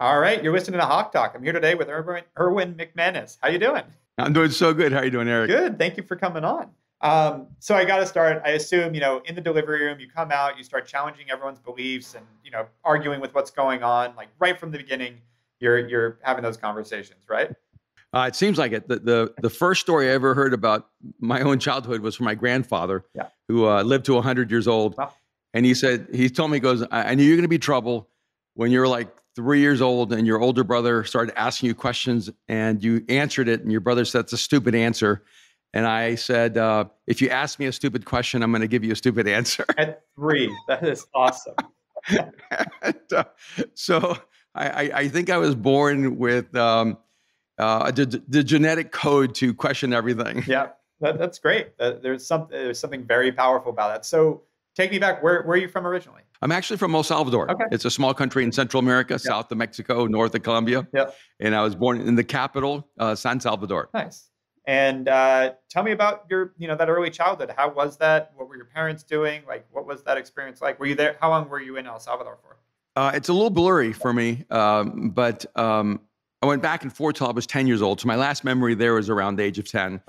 All right, you're listening to HawkeTalk. I'm here today with Erwin McManus. How you doing? I'm doing so good. How are you doing, Eric? Good. Thank you for coming on. So I got to start. I assume, in the delivery room, you come out, you start challenging everyone's beliefs and, arguing with what's going on. Like right from the beginning, you're having those conversations, right? It seems like it. The first story I ever heard about my own childhood was from my grandfather, who lived to 100 years old. Wow. And he told me, he goes, I knew you're going to be trouble when you were like 3 years old and your older brother started asking you questions and you answered it. And your brother said, "That's a stupid answer." And I said, if you ask me a stupid question, I'm going to give you a stupid answer. At 3, that is awesome. And, so I think I was born with the genetic code to question everything. Yeah, that's great. There's something very powerful about that. So take me back. Where are you from originally? I'm actually from El Salvador. Okay. It's a small country in Central America, south of Mexico, north of Colombia. Yep. And I was born in the capital, San Salvador. Nice. And tell me about your, that early childhood. How was that? What were your parents doing? Like, what was that experience like? Were you there? How long were you in El Salvador for? It's a little blurry for me, but I went back and forth till I was 10 years old. So my last memory there was around the age of 10.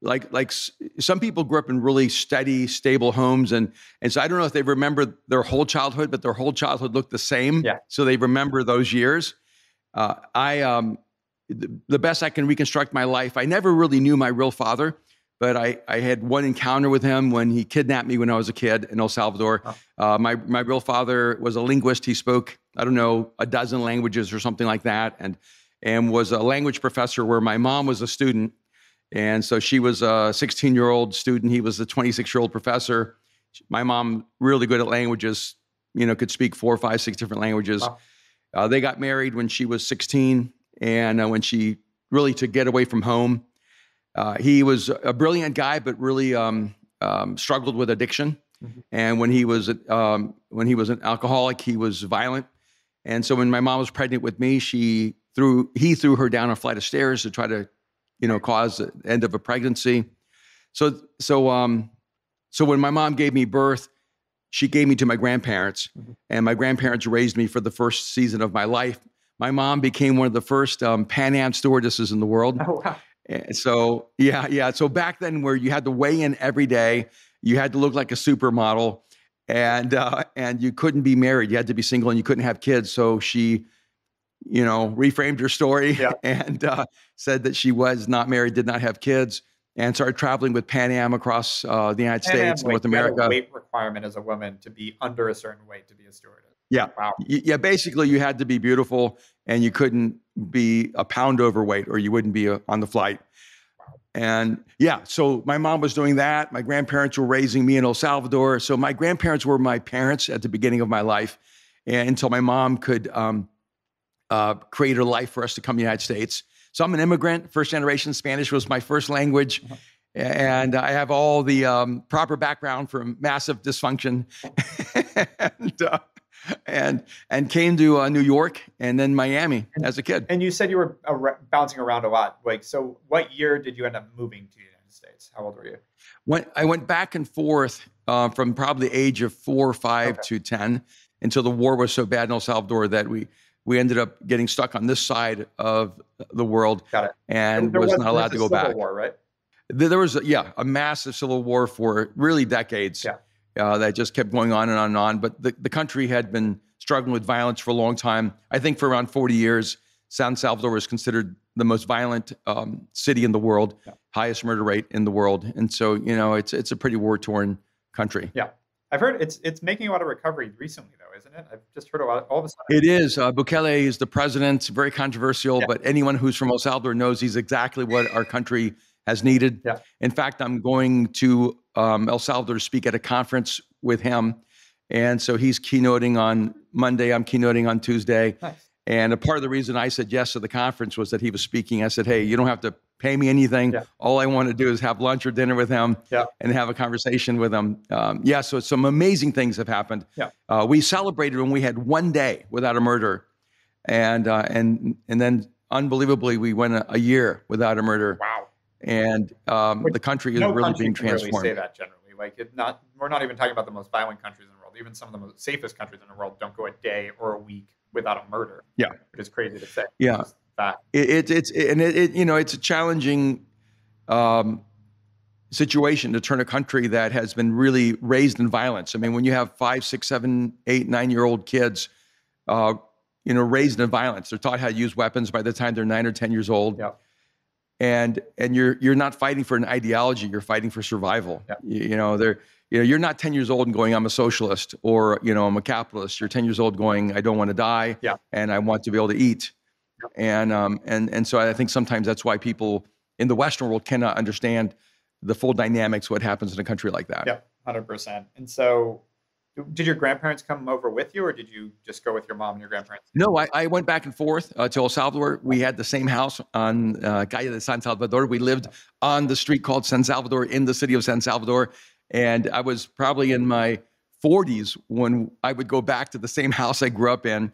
Like some people grew up in really steady, stable homes. And so I don't know if they remember their whole childhood, but their whole childhood looked the same. Yeah. So they remember those years. The best I can reconstruct my life, I never really knew my real father, but I had one encounter with him when he kidnapped me when I was a kid in El Salvador. My real father was a linguist. He spoke, I don't know, a dozen languages or something like that, and was a language professor where my mom was a student. And so she was a 16-year-old student. He was a 26-year-old professor. My mom, really good at languages, could speak 4, 5, 6 different languages. Wow. They got married when she was 16. And when she really to get away from home, he was a brilliant guy, but really struggled with addiction. Mm-hmm. And when he was an alcoholic, he was violent. And so when my mom was pregnant with me, he threw her down a flight of stairs to try to, cause the end of a pregnancy. So when my mom gave me birth, she gave me to my grandparents, mm-hmm. and my grandparents raised me for the first season of my life. My mom became one of the first Pan Am stewardesses in the world. Oh, wow. So, yeah. So back then where you had to weigh in every day, you had to look like a supermodel, and you couldn't be married. You had to be single and you couldn't have kids. So she, reframed her story and said that she was not married, did not have kids, and started traveling with Pan Am across the United States, North America. You had a weight requirement as a woman to be under a certain weight to be a stewardess. Yeah. Wow. Yeah. Basically, you had to be beautiful and you couldn't be a pound overweight or you wouldn't be on the flight. Wow. And so my mom was doing that. My grandparents were raising me in El Salvador. So my grandparents were my parents at the beginning of my life, and until my mom could create a life for us to come to the United States. So I'm an immigrant, first generation. Spanish was my first language. Uh-huh. And I have all the proper background from massive dysfunction. and came to New York and then Miami as a kid. And you said you were bouncing around a lot. Like, so what year did you end up moving to the United States? How old were you? I went back and forth from probably the age of 4 or 5 to 10 until the war was so bad in El Salvador that we ended up getting stuck on this side of the world. Got it. And was not allowed to go back. War, right? There was a massive civil war for really decades. Yeah. That just kept going on and on and on. But the country had been struggling with violence for a long time. I think for around 40 years, San Salvador was considered the most violent city in the world, highest murder rate in the world. And so, it's a pretty war-torn country. Yeah. I've heard it's making a lot of recovery recently, though, isn't it? I've just heard all of a sudden. It is. Bukele is the president, very controversial, but anyone who's from El Salvador knows he's exactly what our country has needed. Yeah. In fact, I'm going to El Salvador to speak at a conference with him. And so he's keynoting on Monday. I'm keynoting on Tuesday. Nice. And a part of the reason I said yes to the conference was that he was speaking. I said, hey, you don't have to pay me anything. Yeah. All I want to do is have lunch or dinner with him and have a conversation with him. So some amazing things have happened. Yeah. We celebrated when we had 1 day without a murder. And then unbelievably, we went a year without a murder. Wow. And the country is really being transformed. Really say that generally. We're not even talking about the most violent countries in the world. even some of the most safest countries in the world, don't go a day or a week without a murder. Yeah. Which is crazy to say. Yeah. It's a challenging situation to turn a country that has been really raised in violence. I mean, when you have 5, 6, 7, 8, 9-year-old kids, raised in violence, they're taught how to use weapons by the time they're 9 or 10 years old. Yeah. And you're not fighting for an ideology, you're fighting for survival. Yeah. You're not 10 years old and going, I'm a socialist, or, I'm a capitalist. You're 10 years old going, I don't want to die. Yeah. And I want to be able to eat. Yeah. And so I think sometimes that's why people in the Western world cannot understand the full dynamics, what happens in a country like that. Yeah, 100%. And so did your grandparents come over with you, or did you just go with your mom and your grandparents? No, I went back and forth to El Salvador. We had the same house on Calle de San Salvador. We lived on the street called San Salvador in the city of San Salvador. And I was probably in my 40s when I would go back to the same house I grew up in.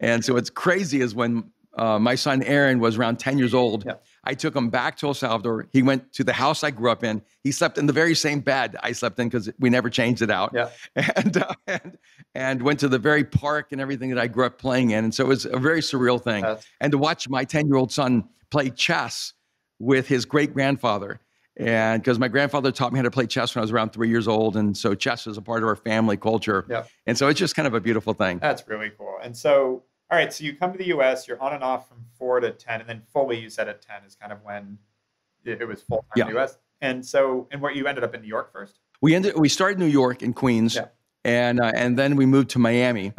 And so what's crazy is when my son Aaron was around 10 years old, I took him back to El Salvador. He went to the house I grew up in. He slept in the very same bed I slept in because we never changed it out. Yeah. And went to the very park and everything that I grew up playing in. And so it was a very surreal thing. And to watch my 10-year-old son play chess with his great-grandfather. And because my grandfather taught me how to play chess when I was around 3 years old. And so chess is a part of our family culture. Yeah. And so it's just kind of a beautiful thing. That's really cool. And so, all right, so you come to the U.S., you're on and off from 4 to 10, and then fully you said at 10 is kind of when it was full-time in the U.S. And so, and what, you ended up in New York first? We started in New York in Queens, and then we moved to Miami,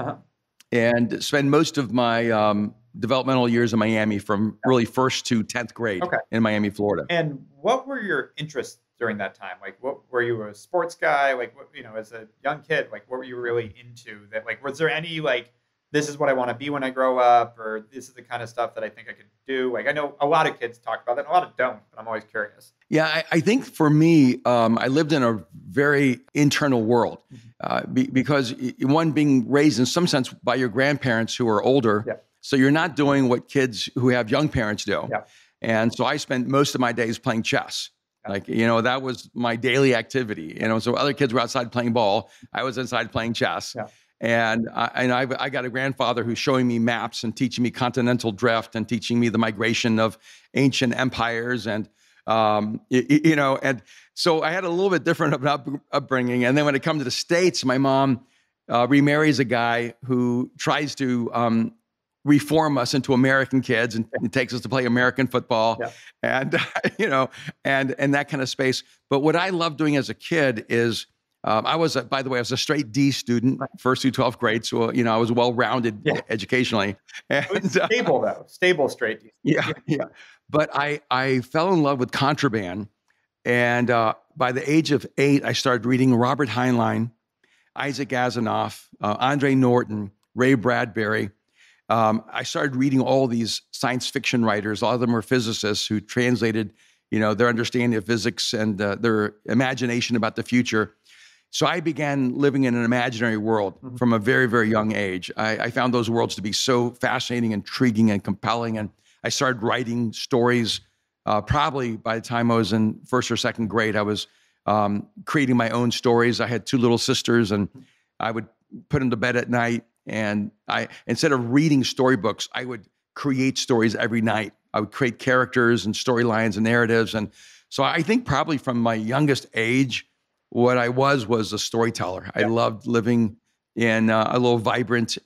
and spent most of my developmental years in Miami from really 1st to 10th grade in Miami, Florida. And what were your interests during that time? Like, what were you, a sports guy? Like, what, as a young kid, like, what were you really into? That, like, was there any, like, this is what I want to be when I grow up, or this is the kind of stuff that I think I could do? Like, I know a lot of kids talk about that, and a lot of don't, but I'm always curious. Yeah, I think for me, I lived in a very internal world because one, being raised in some sense by your grandparents who are older. Yeah. So you're not doing what kids who have young parents do. Yeah. And so I spent most of my days playing chess. Like, that was my daily activity. So other kids were outside playing ball. I was inside playing chess. Yeah. And I got a grandfather who's showing me maps and teaching me continental drift and teaching me the migration of ancient empires. And, and so I had a little bit different of an upbringing. And then when it comes to the States, my mom remarries a guy who tries to reform us into American kids and takes us to play American football and, and that kind of space. But what I loved doing as a kid is, I was a straight D student, 1st through 12th grade. So, I was well-rounded educationally. And, stable straight D. Yeah. But I fell in love with contraband. And by the age of 8, I started reading Robert Heinlein, Isaac Asimov, Andre Norton, Ray Bradbury. I started reading all these science fiction writers. A lot of them were physicists who translated, their understanding of physics and their imagination about the future. So I began living in an imaginary world from a very, very young age. I found those worlds to be so fascinating, intriguing, and compelling. And I started writing stories. Probably by the time I was in 1st or 2nd grade, I was creating my own stories. I had 2 little sisters, and I would put them to bed at night. And instead of reading storybooks, I would create stories every night. I would create characters and storylines and narratives. And so I think probably from my youngest age, what I was a storyteller. I loved living in a little vibrant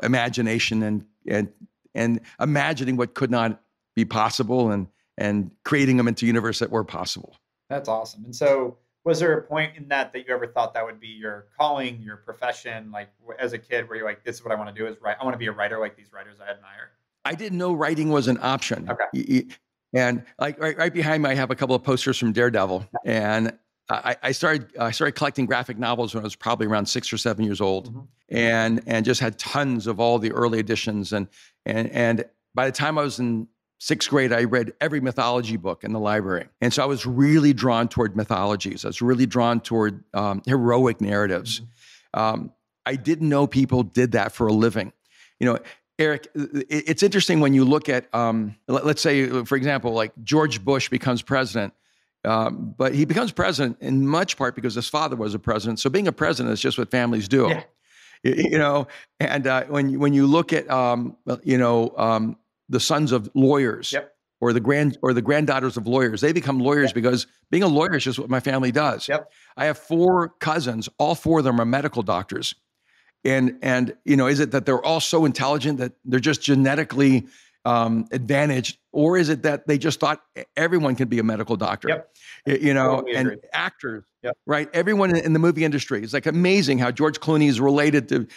imagination and imagining what could not be possible and creating them into universe that were possible. That's awesome. And so was there a point in that you ever thought that would be your calling, your profession? Like, as a kid, where you're like, this is what I want to do is write. I want to be a writer like these writers I admire. I didn't know writing was an option. Okay. And like right behind me, I have a couple of posters from Daredevil. And I started collecting graphic novels when I was probably around 6 or 7 years old, and just had tons of all the early editions. And by the time I was in 6th grade, I read every mythology book in the library. And so I was really drawn toward mythologies. I was really drawn toward heroic narratives. I didn't know people did that for a living. Eric, it's interesting when you look at, let's say, for example, like George Bush becomes president. But he becomes president in much part because his father was a president. So being a president is just what families do. Yeah. you know, and when you look at the sons of lawyers, Yep. or the granddaughters of lawyers, they become lawyers because being a lawyer is just what my family does. Yep. I have 4 cousins, all 4 of them are medical doctors. And is it that they're all so intelligent that they're just genetically advantaged, or is it that they just thought everyone could be a medical doctor? Yep. Totally and agree. Actors, yep. right? Everyone in the movie industry, it's like amazing how George Clooney is related to,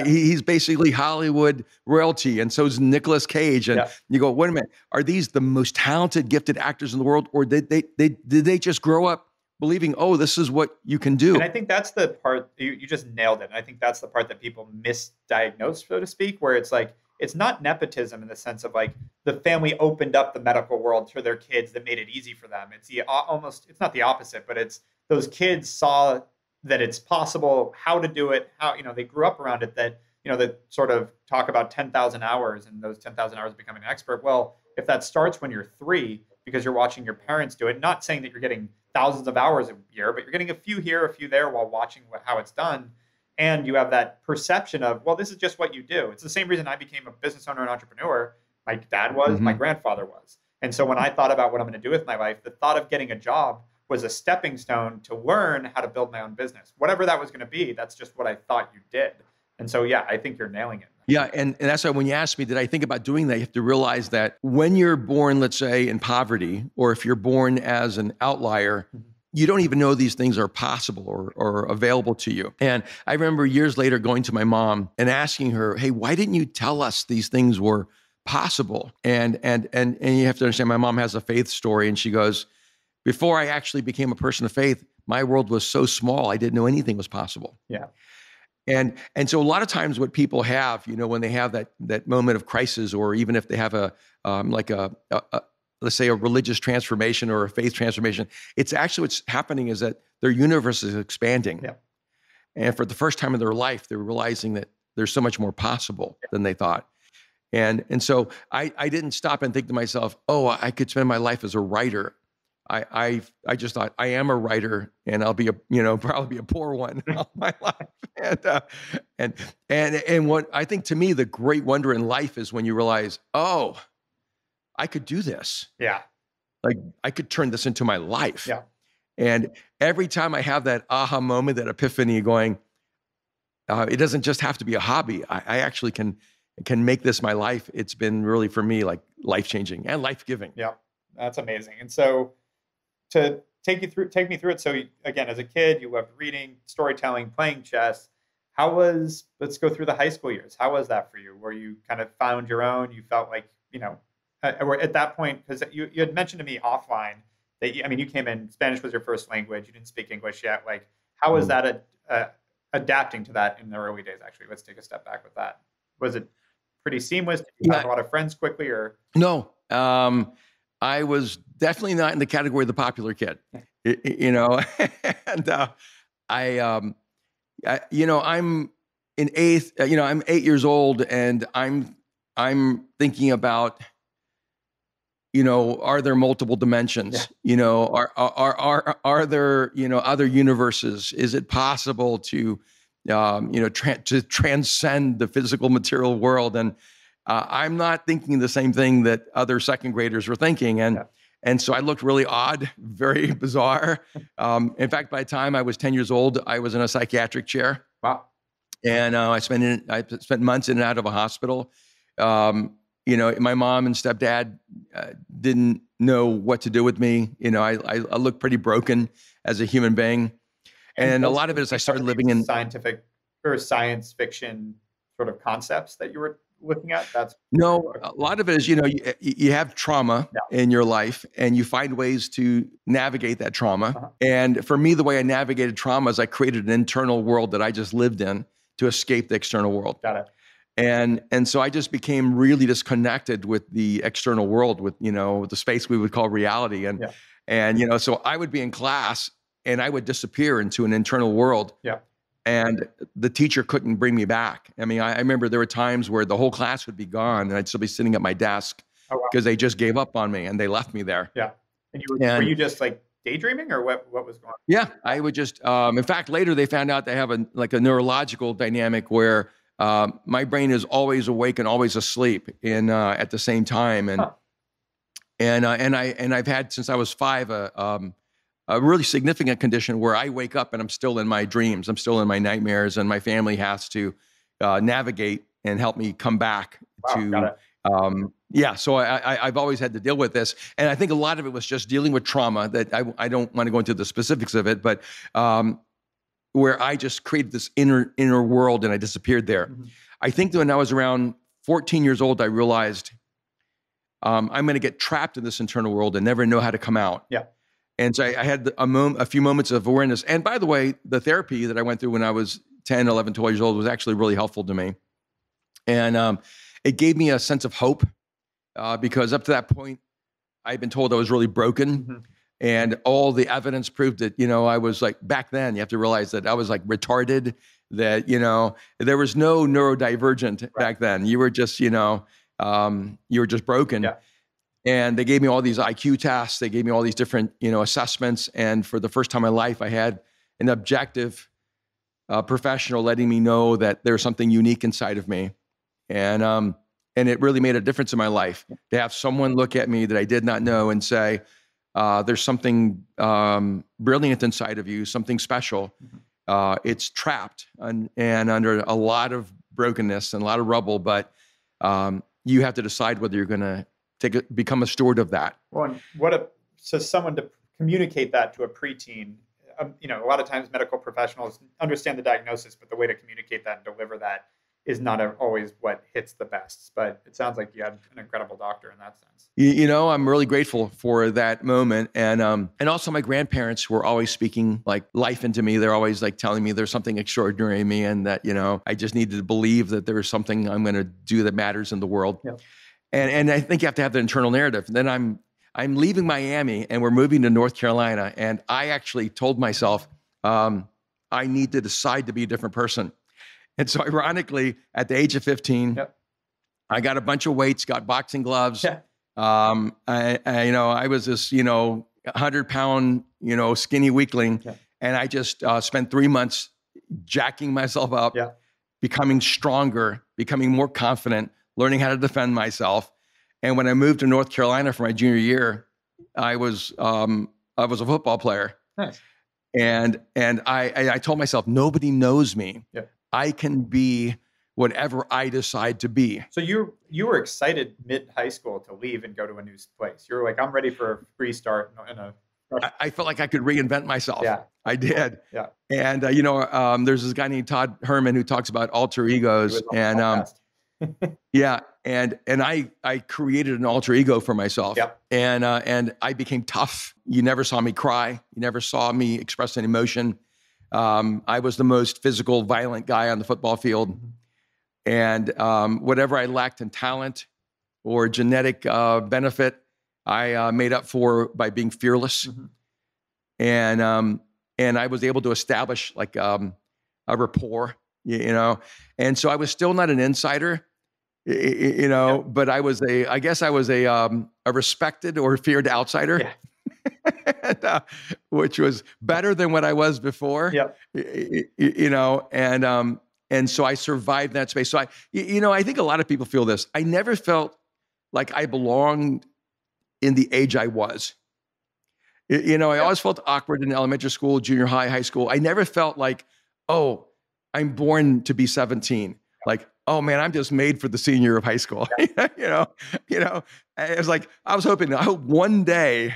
he's basically Hollywood royalty, and so is Nicolas Cage. And you go, wait a minute, are these the most talented, gifted actors in the world, or did they just grow up believing, oh, this is what you can do? And I think that's the part, you just nailed it. And I think that's the part that people misdiagnose, so to speak, where it's like, it's not nepotism in the sense of like the family opened up the medical world to their kids that made it easy for them. It's it's not the opposite, but it's those kids saw that it's possible, how to do it, how, they grew up around it, that, that sort of talk about 10,000 hours and those 10,000 hours becoming an expert. Well, if that starts when you're 3, because you're watching your parents do it, not saying that you're getting thousands of hours a year, but you're getting a few here, a few there while watching how it's done. And you have that perception of, well, this is just what you do. It's the same reason I became a business owner and entrepreneur. My dad was, my grandfather was. And so when I thought about what I'm going to do with my life, the thought of getting a job was a stepping stone to learn how to build my own business. Whatever that was going to be, that's just what I thought you did. And so, yeah, I think you're nailing it. Yeah, and that's why when you asked me, did I think about doing that, you have to realize that when you're born, let's say, in poverty, or if you're born as an outlier, you don't even know these things are possible or available to you. And I remember years later going to my mom and asking her, hey, why didn't you tell us these things were possible? And you have to understand, my mom has a faith story, and she goes, before I actually became a person of faith, my world was so small, I didn't know anything was possible. Yeah. And so a lot of times what people have, when they have that moment of crisis, or even if they have let's say a religious transformation or a faith transformation, it's actually what's happening is that their universe is expanding. Yeah. And for the first time in their life, they're realizing that there's so much more possible than they thought. And so I didn't stop and think to myself, oh, I could spend my life as a writer. I just thought, I am a writer, and I'll be probably be a poor one all my life. And what I think, to me, the great wonder in life is when you realize, oh, I could do this. Yeah. Like, I could turn this into my life. Yeah. And every time I have that aha moment, that epiphany going, it doesn't just have to be a hobby. I actually can make this my life. It's been really, for me, like life-changing and life-giving. Yeah. That's amazing. And so to take me through it. So again, as a kid, you loved reading, storytelling, playing chess. Let's go through the high school years. How was that for you? Where you kind of found your own, you felt like, at that point, because you had mentioned to me offline that you came in, Spanish was your first language. You didn't speak English yet. Like, how was that adapting to that in the early days? Actually, let's take a step back with that. Was it pretty seamless? Did you have a lot of friends quickly, or no? I was definitely not in the category of the popular kid, and I'm in 8th. I'm 8 years old, and I'm thinking about, are there multiple dimensions? Yeah. Are there, other universes? Is it possible to, to transcend the physical material world? And I'm not thinking the same thing that other second graders were thinking. And so I looked really odd, very bizarre. In fact, by the time I was 10 years old, I was in a psychiatric chair. Wow. And I spent months in and out of a hospital. My mom and stepdad didn't know what to do with me. I looked pretty broken as a human being. And a lot of it is I started living in scientific or science fiction sort of concepts that you were looking at. No, a lot of it is, you have trauma in your life, and you find ways to navigate that trauma. Uh-huh. And for me, the way I navigated trauma is I created an internal world that I just lived in to escape the external world. Got it. And so I just became really disconnected with the external world, with, the space we would call reality. And so I would be in class and I would disappear into an internal world. Yeah. And the teacher couldn't bring me back. I remember there were times where the whole class would be gone and I'd still be sitting at my desk because they just gave up on me and they left me there. Yeah. And were you just like daydreaming, or what was going on? Yeah, I would just. In fact, later they found out they have a neurological dynamic where my brain is always awake and always asleep in at the same time, and Huh. and I've had since I was 5 a really significant condition where I wake up and I'm still in my dreams, I'm still in my nightmares, and my family has to navigate and help me come back Wow, to. got it. Yeah, so I've always had to deal with this, and I think a lot of it was just dealing with trauma. That I don't want to go into the specifics of it, but where I just created this inner world and I disappeared there. Mm-hmm. I think that when I was around 14 years old, I realized I'm going to get trapped in this internal world and never know how to come out. Yeah. And so I had a few moments of awareness. And by the way, the therapy that I went through when I was 10, 11, 12 years old was actually really helpful to me. And it gave me a sense of hope because up to that point, I'd been told I was really broken. Mm-hmm. And all the evidence proved that, I was like, back then, you have to realize that I was like retarded, that, there was no neurodivergent back then. You were just, you were just broken. Yeah. And they gave me all these IQ tests. They gave me all these different, assessments. And for the first time in my life, I had an objective professional letting me know that there's something unique inside of me. And it really made a difference in my life to have someone look at me that I did not know and say, there's something brilliant inside of you, something special. It's trapped and under a lot of brokenness and a lot of rubble, but you have to decide whether you're going to become a steward of that. Well, and so someone to communicate that to a preteen, a lot of times medical professionals understand the diagnosis, but the way to communicate that and deliver that is not always what hits the best. But it sounds like you had an incredible doctor in that sense. I'm really grateful for that moment. And also my grandparents were always speaking like life into me. They're always like telling me there's something extraordinary in me and that, I just needed to believe that there was something I'm going to do that matters in the world. Yeah. And I think you have to have the internal narrative. And then I'm leaving Miami and we're moving to North Carolina. And I actually told myself, I need to decide to be a different person. And so ironically, at the age of 15, I got a bunch of weights, got boxing gloves. Yeah. I was this, 100-pound, skinny weakling. Yeah. And I just spent 3 months jacking myself up, becoming stronger, becoming more confident, learning how to defend myself. And when I moved to North Carolina for my junior year, I was a football player. Nice. And I told myself, nobody knows me. Yeah. I can be whatever I decide to be. So you were excited mid-high school to leave and go to a new place. You were like, I'm ready for a restart. I felt like I could reinvent myself. Yeah. I did. Yeah. And, there's this guy named Todd Herman who talks about alter egos. And yeah. And I created an alter ego for myself. Yep. And I became tough. You never saw me cry. You never saw me express an emotion. I was the most physical, violent guy on the football field. And whatever I lacked in talent or genetic benefit, I made up for by being fearless. And I was able to establish like a rapport, And so I was still not an insider, but I was a respected or feared outsider. Yeah. Which was better than what I was before, and so I survived that space. So I think a lot of people feel this. I never felt like I belonged in the age I was. I always felt awkward in elementary school, junior high, high school. I never felt like, oh, I'm born to be 17. Like, oh man, I'm just made for the senior year of high school. It was like, I hope one day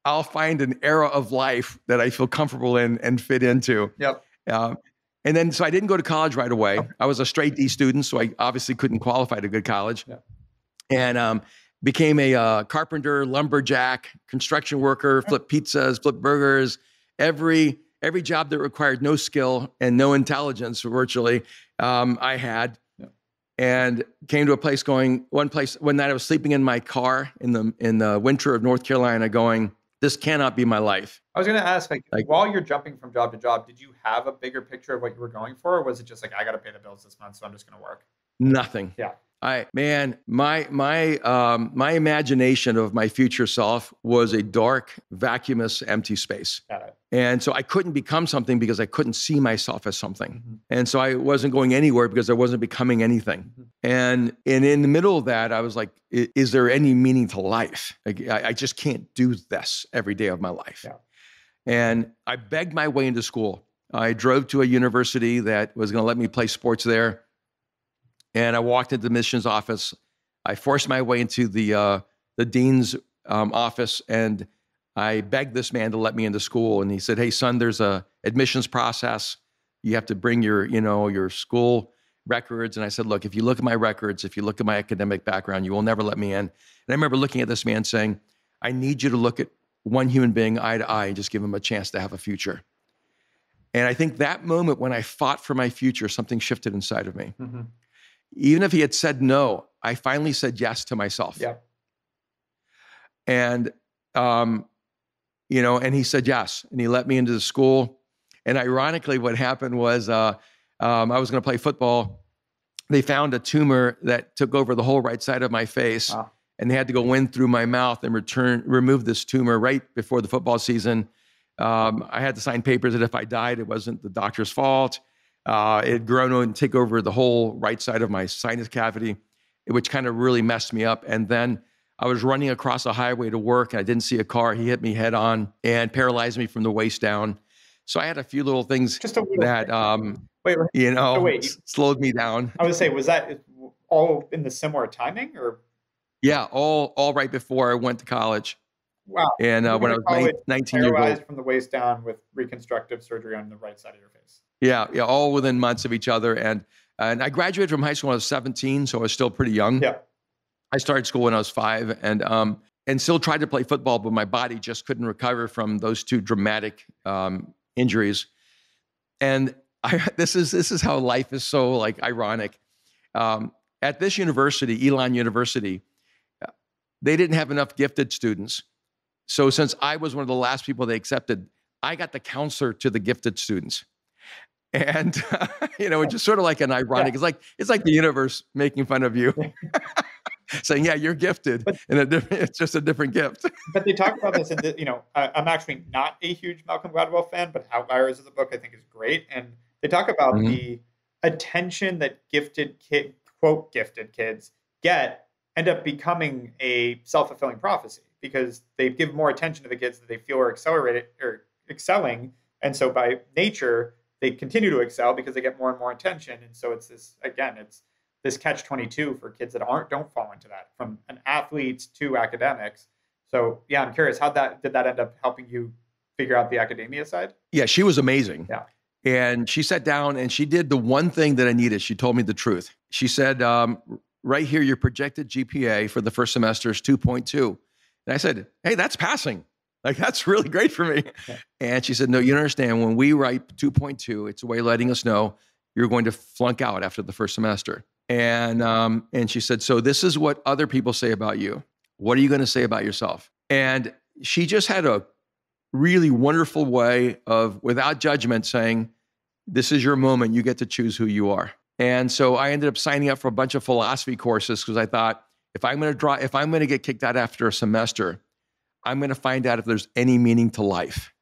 I'll find an era of life that I feel comfortable in and fit into. Yep. And then, so I didn't go to college right away. I was a straight D student, so I obviously couldn't qualify to good college. Yeah. And became a carpenter, lumberjack, construction worker, flipped pizzas, flipped burgers, every job that required no skill and no intelligence virtually, I had. Yeah. And came to one night I was sleeping in my car in the winter of North Carolina going, this cannot be my life. I was going to ask, like, while you're jumping from job to job, did you have a bigger picture of what you were going for? Or was it just like, I got to pay the bills this month, so I'm just going to work? Nothing. Yeah. My imagination of my future self was a dark, vacuumous, empty space. Got it. And so I couldn't become something because I couldn't see myself as something. Mm-hmm. And so I wasn't going anywhere because I wasn't becoming anything. Mm-hmm. And in the middle of that, I was like, is there any meaning to life? Like, I just can't do this every day of my life. Yeah. And I begged my way into school. I drove to a university that was going to let me play sports there. And I walked into the admissions office. I forced my way into the dean's office, and I begged this man to let me into school. And he said, "Hey, son, there's a admissions process. You have to bring your school records." And I said, "Look, if you look at my records, if you look at my academic background, you will never let me in." And I remember looking at this man saying, "I need you to look at one human being eye to eye and just give him a chance to have a future." And I think that moment when I fought for my future, something shifted inside of me. Mm-hmm. Even if he had said no, I finally said yes to myself. Yeah. And, and he said yes, and he let me into the school. And ironically, what happened was I was going to play football. They found a tumor that took over the whole right side of my face. Wow. And they had to go in through my mouth and remove this tumor right before the football season. I had to sign papers that if I died, it wasn't the doctor's fault. It had grown and take over the whole right side of my sinus cavity, which kind of really messed me up. And then I was running across a highway to work, and I didn't see a car. He hit me head on and paralyzed me from the waist down. So I had a few little things that, slowed me down. I would say, was that all in the similar timing, or? Yeah, all right before I went to college. Wow. And when I was 19 years old. From the waist down with reconstructive surgery on the right side of your face. Yeah, all within months of each other. And I graduated from high school when I was 17, so I was still pretty young. Yeah. I started school when I was 5 and still tried to play football, but my body just couldn't recover from those two dramatic injuries. And this is how life is so like ironic. At this university, Elon University, they didn't have enough gifted students. So since I was one of the last people they accepted, I got the counselor to the gifted students. And, it's just sort of like an ironic, it's like the universe making fun of you, saying, yeah, you're gifted, it's just a different gift. But they talk about this I'm actually not a huge Malcolm Gladwell fan, but Outliers is a book I think is great. And they talk about the attention that quote, gifted kids end up becoming a self-fulfilling prophecy, because they give more attention to the kids that they feel are excelling. And so by nature, they continue to excel because they get more and more attention. And so it's this catch-22 for kids that don't fall into that, from an athlete to academics. So yeah, I'm curious, did that end up helping you figure out the academia side? Yeah, she was amazing. Yeah. And she sat down and she did the one thing that I needed. She told me the truth. She said, right here, your projected GPA for the first semester is 2.2. And I said, hey, that's passing. Like, that's really great for me. Yeah. And she said, no, you don't understand. When we write 2.2, it's a way of letting us know you're going to flunk out after the first semester. And she said, so this is what other people say about you. What are you going to say about yourself? And she just had a really wonderful way of, without judgment, saying, this is your moment. You get to choose who you are. And so I ended up signing up for a bunch of philosophy courses because I thought, if I'm going to get kicked out after a semester, I'm going to find out if there's any meaning to life.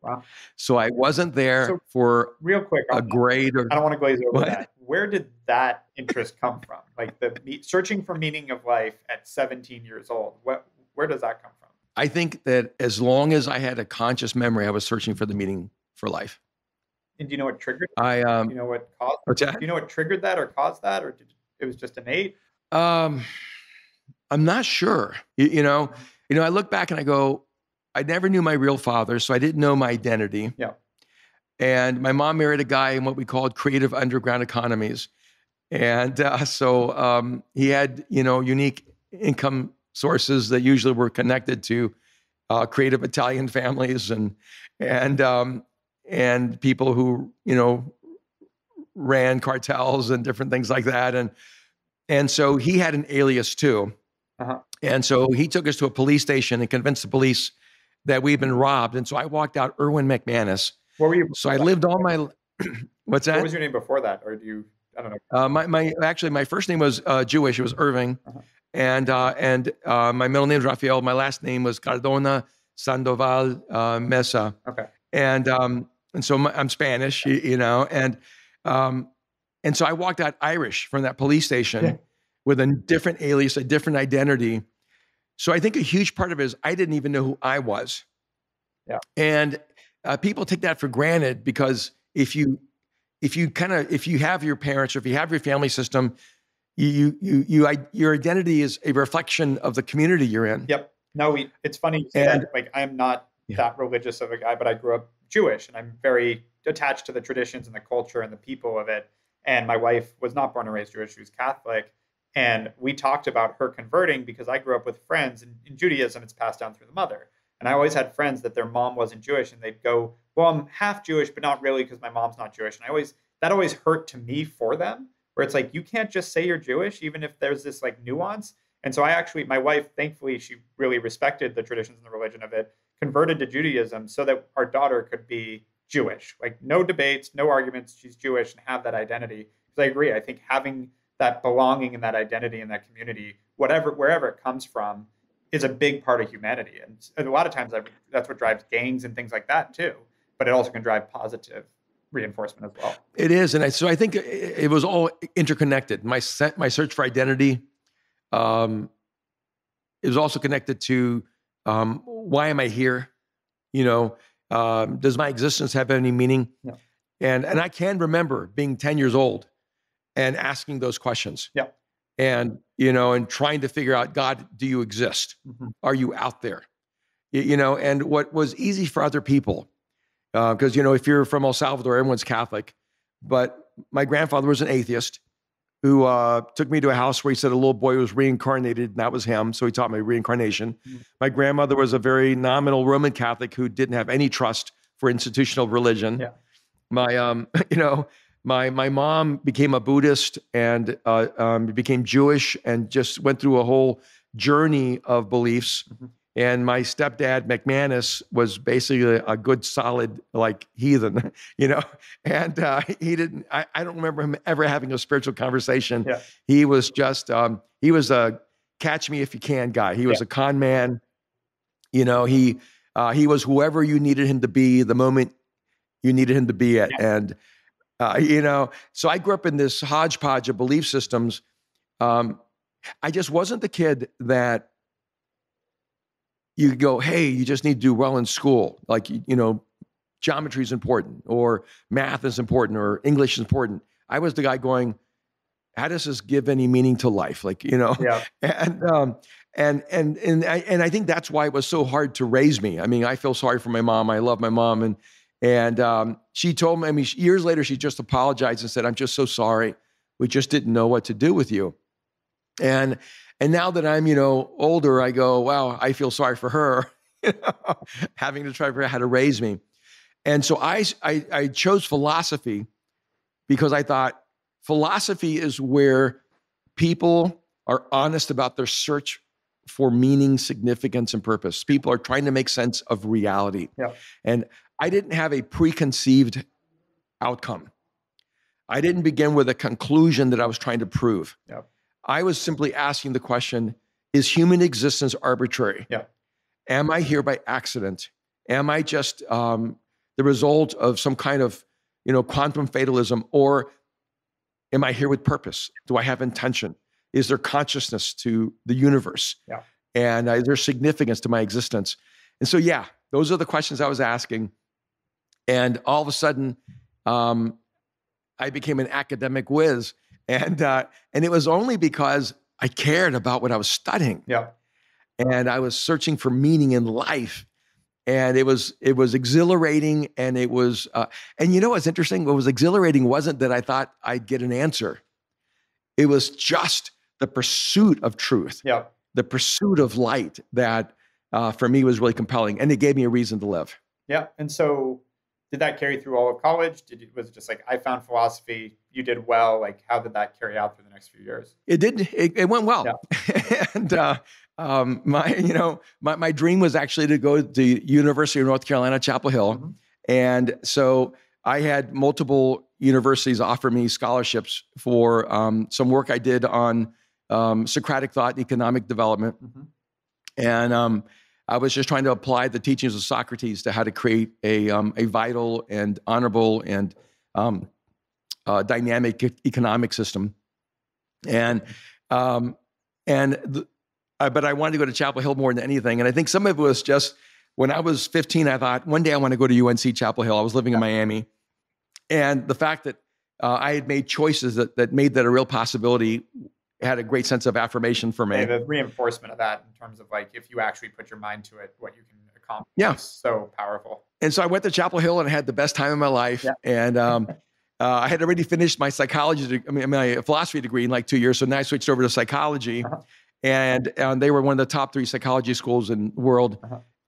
Wow. So I wasn't there for real quick a grade. I don't want to glaze over that. Where did that interest come from? Like searching for meaning of life at 17 years old. Where does that come from? I think that as long as I had a conscious memory, I was searching for the meaning for life. And do you know what triggered it? Do you know what caused it? What's that? Do you know what triggered that or caused that, or it was just innate? I'm not sure. I look back and I go, I never knew my real father, so I didn't know my identity. Yeah. And my mom married a guy in what we called creative underground economies. And so he had, unique income sources that usually were connected to creative Italian families and people who, ran cartels and different things like that. And so he had an alias too. Uh-huh. And so he took us to a police station and convinced the police that we'd been robbed. And so I walked out Erwin McManus. What were you? So I lived all my, what's that? What was your name before that? Or do you? I don't know. My first name was Jewish. It was Irving, Uh-huh. and my middle name is Rafael. My last name was Cardona Sandoval Mesa, Okay. and so I'm Spanish, you know, and so I walked out Irish from that police station Yeah. with a different alias, a different identity. So I think a huge part of it is I didn't even know who I was. Yeah. And people take that for granted because if you have your parents or if you have your family system, your identity is a reflection of the community you're in. Yep. No, it's funny you say And that. Like, I'm not Yeah. that religious of a guy, but I grew up Jewish, and I'm very attached to the traditions and the culture and the people of it. And my wife was not born and raised Jewish; she was Catholic. And we talked about her converting because I grew up with friends, and in Judaism, it's passed down through the mother. And I always had friends that their mom wasn't Jewish, and they'd go, "Well, I'm half Jewish, but not really because my mom's not Jewish." And that always hurt to me for them, where it's like you can't just say you're Jewish, even if there's this like nuance. And so my wife, thankfully, she really respected the traditions and the religion of it, converted to Judaism so that our daughter could be Jewish. Like, no debates, no arguments. She's Jewish and have that identity. Because I agree. I think having that belonging and that identity in that community, wherever it comes from, is a big part of humanity. And a lot of times that's what drives gangs and things like that too. But it also can drive positive reinforcement as well. It is, and so I think it was all interconnected. My search for identity, it was also connected to why am I here? You know, does my existence have any meaning? Yeah. And I can remember being 10 years old and asking those questions. Yeah. And and trying to figure out, God, do you exist? Mm-hmm. Are you out there? And what was easy for other people, because if you're from El Salvador, everyone's Catholic, but my grandfather was an atheist who took me to a house where he said a little boy was reincarnated, and that was him. So he taught me reincarnation. Mm-hmm. My grandmother was a very nominal Roman Catholic who didn't have any trust for institutional religion. Yeah. My mom became a Buddhist and became Jewish and just went through a whole journey of beliefs. Mm-hmm. And my stepdad, McManus, was basically a good, solid, like heathen, and he didn't, I don't remember him ever having a spiritual conversation. Yeah. He was just, he was a catch me if you can guy. He was a con man. He was whoever you needed him to be the moment you needed him to be at. Yeah. And, so I grew up in this hodgepodge of belief systems. I just wasn't the kid that you go, hey, you just need to do well in school. Like, geometry is important, or math is important, or English is important. I was the guy going, how does this give any meaning to life? Like, Yeah. And I think that's why it was so hard to raise me. I mean, I feel sorry for my mom. I love my mom. And she told me, years later, she just apologized and said, I'm just so sorry. We just didn't know what to do with you. And now that I'm, older, I go, wow, I feel sorry for her, having to try to figure out how to raise me. And so I chose philosophy because I thought philosophy is where people are honest about their search for meaning, significance, and purpose. People are trying to make sense of reality. Yeah. And I didn't have a preconceived outcome. I didn't begin with a conclusion that I was trying to prove. Yeah. I was simply asking the question, is human existence arbitrary? Yeah. Am I here by accident? Am I just the result of some kind of, quantum fatalism? Or am I here with purpose? Do I have intention? Is there consciousness to the universe? Yeah. And is there significance to my existence? And so, yeah, those are the questions I was asking. And all of a sudden, I became an academic whiz. And it was only because I cared about what I was studying. Yeah. And I was searching for meaning in life. And it was exhilarating. And it was, and what's interesting? What was exhilarating wasn't that I thought I'd get an answer. It was just the pursuit of truth. Yeah. The pursuit of light that for me was really compelling. And it gave me a reason to live. Yeah. And so did that carry through all of college? Was it just like, I found philosophy, you did well? Like, how did that carry out through the next few years? It did. It went well. Yeah. And my dream was actually to go to University of North Carolina, Chapel Hill. Mm-hmm. And so I had multiple, universities offered me scholarships for some work I did on Socratic thought and economic development. And I was just trying to apply the teachings of Socrates to how to create a vital and honorable and dynamic economic system. But I wanted to go to Chapel Hill more than anything. And I think some of it was just when I was 15, I thought one day I want to go to UNC Chapel Hill. I was living in Miami. And the fact that I had made choices that made that a real possibility had a great sense of affirmation for me. Yeah, the reinforcement of that in terms of like, if you actually put your mind to it, what you can accomplish is so powerful. And so I went to Chapel Hill and I had the best time of my life. Yeah. And I had already finished my my philosophy degree in like 2 years. So now I switched over to psychology. And they were one of the top 3 psychology schools in the world.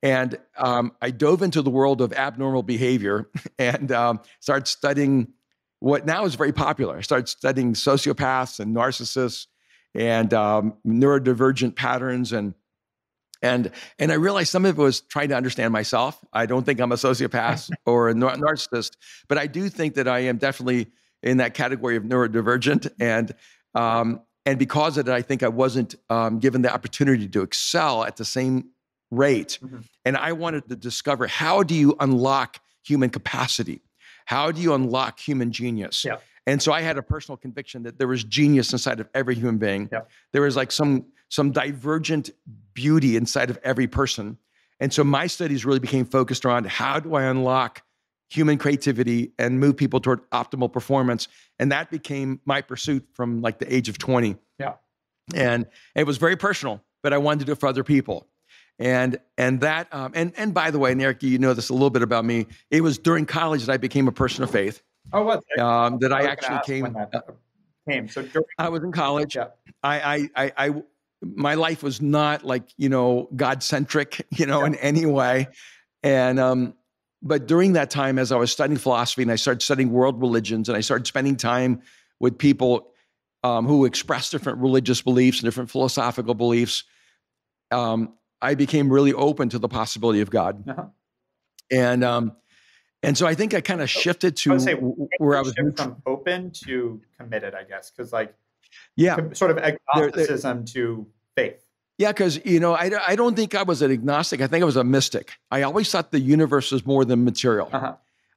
And I dove into the world of abnormal behavior and started studying what now is very popular. I started studying sociopaths and narcissists and neurodivergent patterns. And I realized some of it was trying to understand myself. I don't think I'm a sociopath or a narcissist, but I do think that I am definitely in that category of neurodivergent. And because of it, I think I wasn't given the opportunity to excel at the same rate. And I wanted to discover, how do you unlock human capacity? How do you unlock human genius? Yeah. And so I had a personal conviction that there was genius inside of every human being. Yeah. There was like some divergent beauty inside of every person. And so my studies really became focused around, how do I unlock human creativity and move people toward optimal performance? And that became my pursuit from like the age of 20. Yeah. And it was very personal, but I wanted to do it for other people. And by the way, and Eric, you know this a little bit about me. It was during college that I became a person of faith. Oh, what? That I actually came. So I was in college. Yeah. My life was not like, God-centric, in any way. And but during that time, as I was studying philosophy and I started studying world religions and I started spending time with people who express different religious beliefs and different philosophical beliefs, I became really open to the possibility of God. And so I think I kind of shifted to where I was from open to committed, I guess, because sort of agnosticism to faith. Yeah, because I don't think I was an agnostic. I think I was a mystic. I always thought the universe was more than material.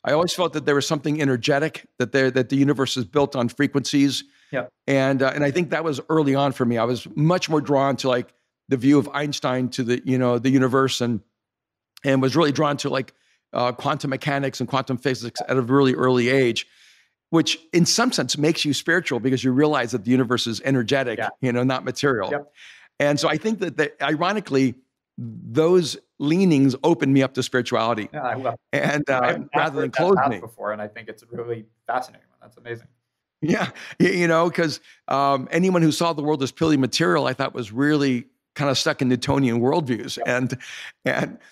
I always felt that there was something energetic, that the universe is built on frequencies. Yeah, and I think that was early on for me. I was much more drawn to like the view of Einstein to the universe, and was really drawn to like quantum mechanics and quantum physics at a really early age, which in some sense makes you spiritual because you realize that the universe is energetic, not material. Yep. And so I think that ironically, those leanings opened me up to spirituality, and rather than close me. Before, and I think it's a really fascinating one. That's amazing. Yeah, because anyone who saw the world as purely material, I thought was really kind of stuck in Newtonian worldviews. Yep.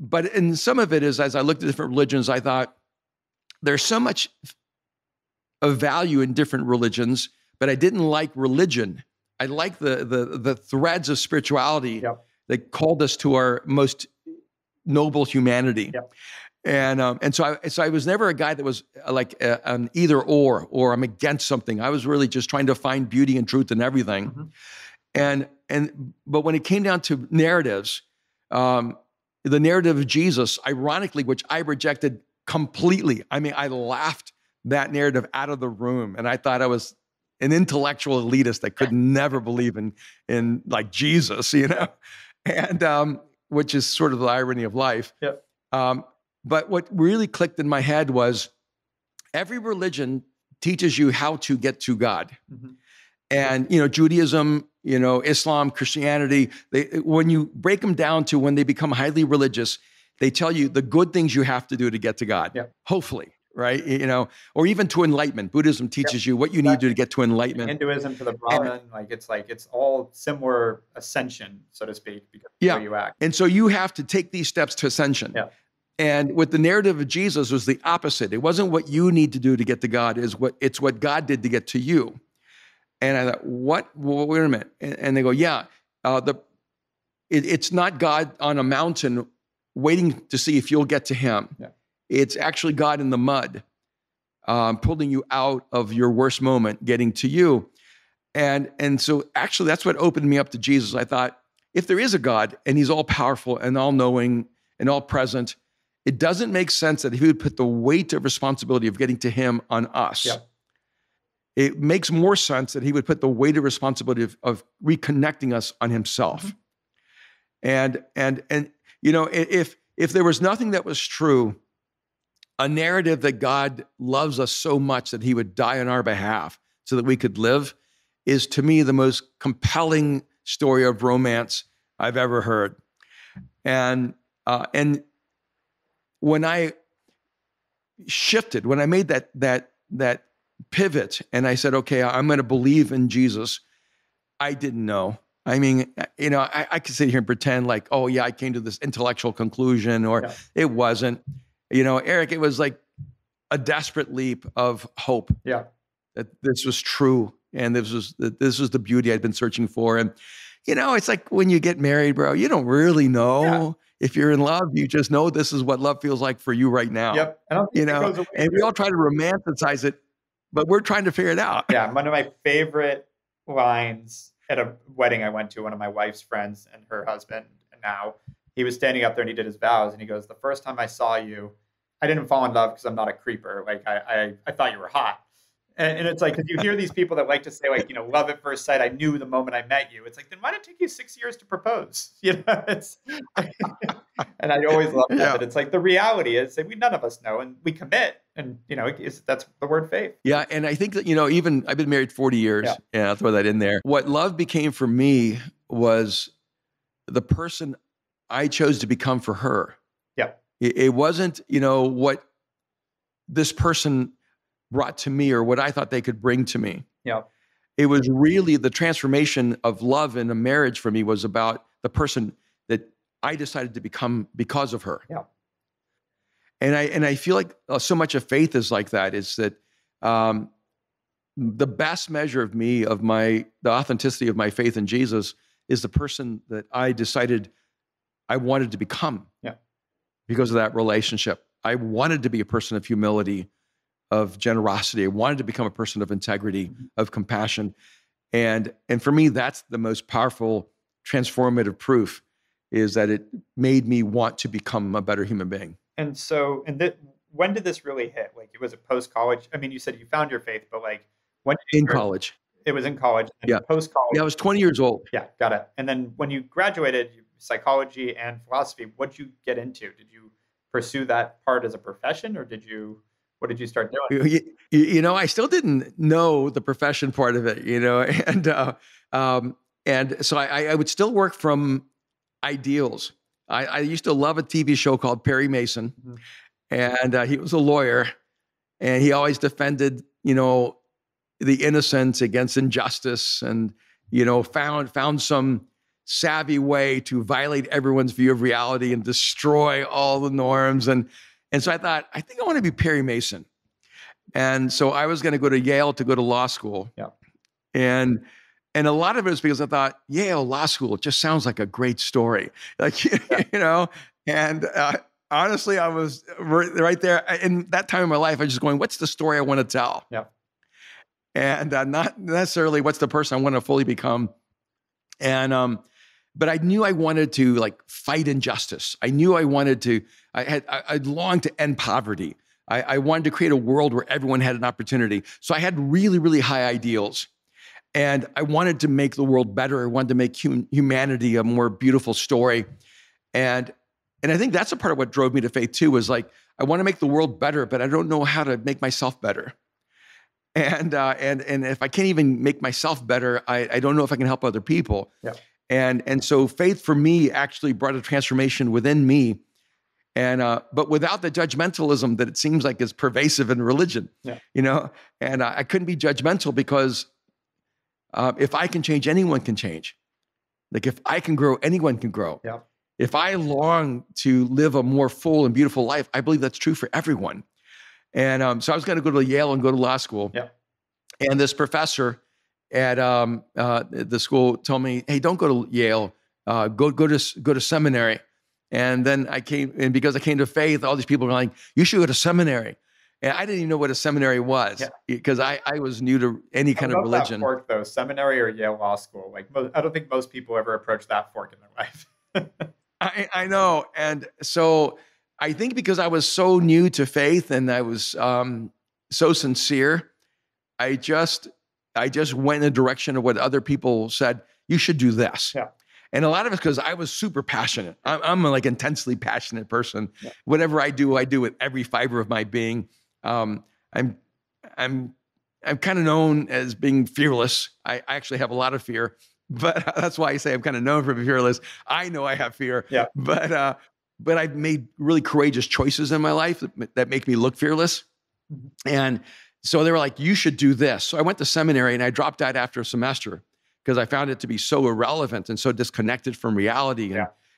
But in some of it is, as I looked at different religions, I thought there's so much of value in different religions, but I didn't like religion. I like the threads of spirituality that called us to our most noble humanity. Yep. And so I was never a guy that was like an either or I'm against something. I was really just trying to find beauty and truth in everything. But when it came down to narratives, the narrative of Jesus, ironically, which I rejected completely. I mean, I laughed that narrative out of the room, and I thought I was an intellectual elitist that could never believe in like Jesus, and which is sort of the irony of life. Yep. But what really clicked in my head was every religion teaches you how to get to God. And, Judaism, Islam, Christianity, when you break them down to when they become highly religious, they tell you the good things you have to do to get to God, hopefully, right? Or even to enlightenment. Buddhism teaches you what you need to get to enlightenment. Hinduism to the Brahman, it's all similar ascension, so to speak, because of how you act. And so you have to take these steps to ascension. Yeah. And with the narrative of Jesus was the opposite. It wasn't what you need to do to get to God, it's what God did to get to you. And I thought, what? Well, wait a minute. And they go, it's not God on a mountain waiting to see if you'll get to him. Yeah. It's actually God in the mud, pulling you out of your worst moment, getting to you. And so actually that's what opened me up to Jesus. I thought, if there is a God and he's all powerful and all knowing and all present, it doesn't make sense that he would put the weight of responsibility of getting to him on us. Yep. It makes more sense that he would put the weight of responsibility of reconnecting us on himself. And if there was nothing that was true, a narrative that God loves us so much that he would die on our behalf so that we could live is, to me, the most compelling story of romance I've ever heard. And when I shifted, when I made that pivot, and I said, okay, I'm going to believe in Jesus, I didn't know. I mean, I could sit here and pretend like, oh yeah, I came to this intellectual conclusion, or it wasn't. Eric, it was like a desperate leap of hope. Yeah. That this was true, and this was the beauty I'd been searching for. And it's like when you get married, bro, you don't really know if you're in love. You just know this is what love feels like for you right now. Yep. I don't think it goes away. And we all try to romanticize it, but we're trying to figure it out. Yeah, one of my favorite lines at a wedding I went to, one of my wife's friends and her husband, and now he was standing up there and he did his vows, and he goes, "The first time I saw you, I didn't fall in love because I'm not a creeper. Like I thought you were hot." And it's like, because you hear these people that like to say, like, love at first sight. I knew the moment I met you. It's like, then why did it take you 6 years to propose? It's, and I always love that. But it's like, the reality is that none of us know, and we commit, and that's the word faith. Yeah, and I think that even I've been married 40 years. Yeah, I'll throw that in there. What love became for me was the person I chose to become for her. Yeah, it wasn't what this person brought to me or what I thought they could bring to me. Yeah. It was really the transformation of love in a marriage for me was about the person that I decided to become because of her. Yeah. And I feel like so much of faith is like that. Is that the best measure of me, the authenticity of my faith in Jesus is the person that I decided I wanted to become. Yeah. Because of that relationship. I wanted to be a person of humility, of generosity. I wanted to become a person of integrity, of compassion. And for me, that's the most powerful transformative proof, is that it made me want to become a better human being. And so, when did this really hit? Like, was it post-college? I mean, you said you found your faith, but like, when did you college. It was in college. And yeah. Post-college. Yeah, I was 20 years old. Yeah, got it. And then when you graduated, psychology and philosophy, what did you get into? Did you pursue that part as a profession, or what did you start doing? I still didn't know the profession part of it, and so I would still work from ideals. I used to love a TV show called Perry Mason, and he was a lawyer, and he always defended, the innocent against injustice, and found some savvy way to violate everyone's view of reality and destroy all the norms. And so I thought, I think I want to be Perry Mason. And so I was going to go to Yale to go to law school. Yeah. And a lot of it was because I thought, Yale Law School, it just sounds like a great story. Like, and honestly, I was right there. In that time of my life, I was just going, what's the story I want to tell? Yeah. And not necessarily what's the person I want to fully become. And, but I knew I wanted to fight injustice. I knew I wanted to, I longed to end poverty. I wanted to create a world where everyone had an opportunity. So I had really, really high ideals. And I wanted to make the world better. I wanted to make humanity a more beautiful story. And I think that's a part of what drove me to faith too, was like, I want to make the world better, but I don't know how to make myself better. And if I can't even make myself better, I don't know if I can help other people. Yeah. And so faith for me actually brought a transformation within me. And but without the judgmentalism that it seems like is pervasive in religion. Yeah. And I couldn't be judgmental because if I can change, anyone can change. Like if I can grow, anyone can grow. Yeah. If I long to live a more full and beautiful life, I believe that's true for everyone. And so I was going to go to Yale and go to law school. Yeah. And this professor at the school told me, "Hey, don't go to Yale. Go to seminary." And then I came, and because I came to faith, all these people were like, "You should go to seminary." And I didn't even know what a seminary was because I was new to any kind of love that religion. fork though, seminary or Yale Law School. Like I don't think most people ever approach that fork in their life. I know. And so I think because I was so new to faith and I was so sincere, I just went in the direction of what other people said, you should do this. Yeah. And a lot of it's because I was super passionate. I'm a like intensely passionate person. Yeah. Whatever I do with every fiber of my being. I'm kind of known as being fearless. I actually have a lot of fear, but that's why I say I'm kind of known for being fearless. I know I have fear, but I've made really courageous choices in my life that make me look fearless. Mm-hmm. And so they were like, you should do this. So I went to seminary and I dropped out after a semester because I found it to be so irrelevant and so disconnected from reality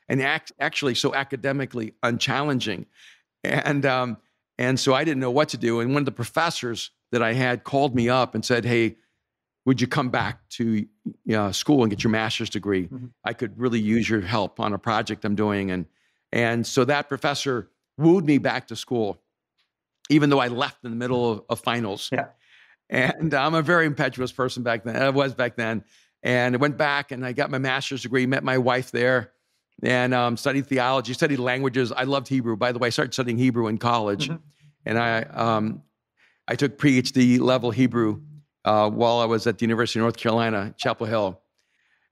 and actually so academically unchallenging. And so I didn't know what to do. And one of the professors that I had called me up and said, hey, would you come back to school and get your master's degree? Mm-hmm. I could really use your help on a project I'm doing. And so that professor wooed me back to school, even though I left in the middle of finals. Yeah. And I'm a very impetuous person back then. I was back then. And I went back and I got my master's degree, met my wife there, and studied theology, studied languages. I loved Hebrew. By the way, I started studying Hebrew in college. Mm-hmm. And I took PhD level Hebrew while I was at the University of North Carolina, Chapel Hill.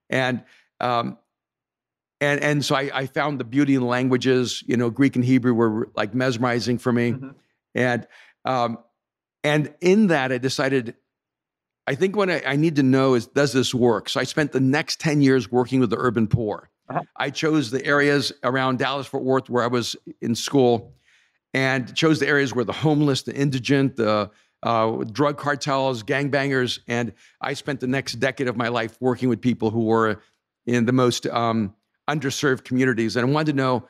And so I found the beauty in languages. Greek and Hebrew were like mesmerizing for me. Mm-hmm. And in that I decided, I think what I need to know is, does this work? So I spent the next 10 years working with the urban poor. Uh-huh. I chose the areas around Dallas-Fort Worth where I was in school and chose the areas where the homeless, the indigent, the drug cartels, gangbangers. And I spent the next decade of my life working with people who were in the most underserved communities. And I wanted to know,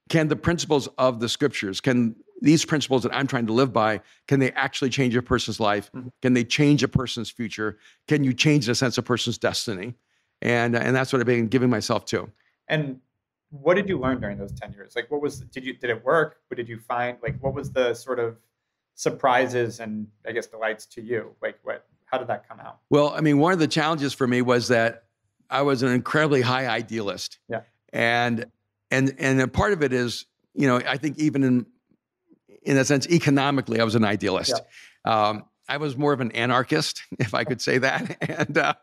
can the principles of the scriptures, can these principles that I'm trying to live by, can they actually change a person's life? Mm-hmm. Can they change a person's future? Can you change the sense of a person's destiny? And that's what I've been giving myself to. And what did you learn during those 10 years? Like, did it work? What did you find? Like, what was the sort of surprises and I guess delights to you? Like, how did that come out? Well, I mean, one of the challenges for me was that I was an incredibly high idealist. Yeah. And a part of it is, I think even in a sense, economically, I was an idealist. Yeah. I was more of an anarchist, if I could say that. And,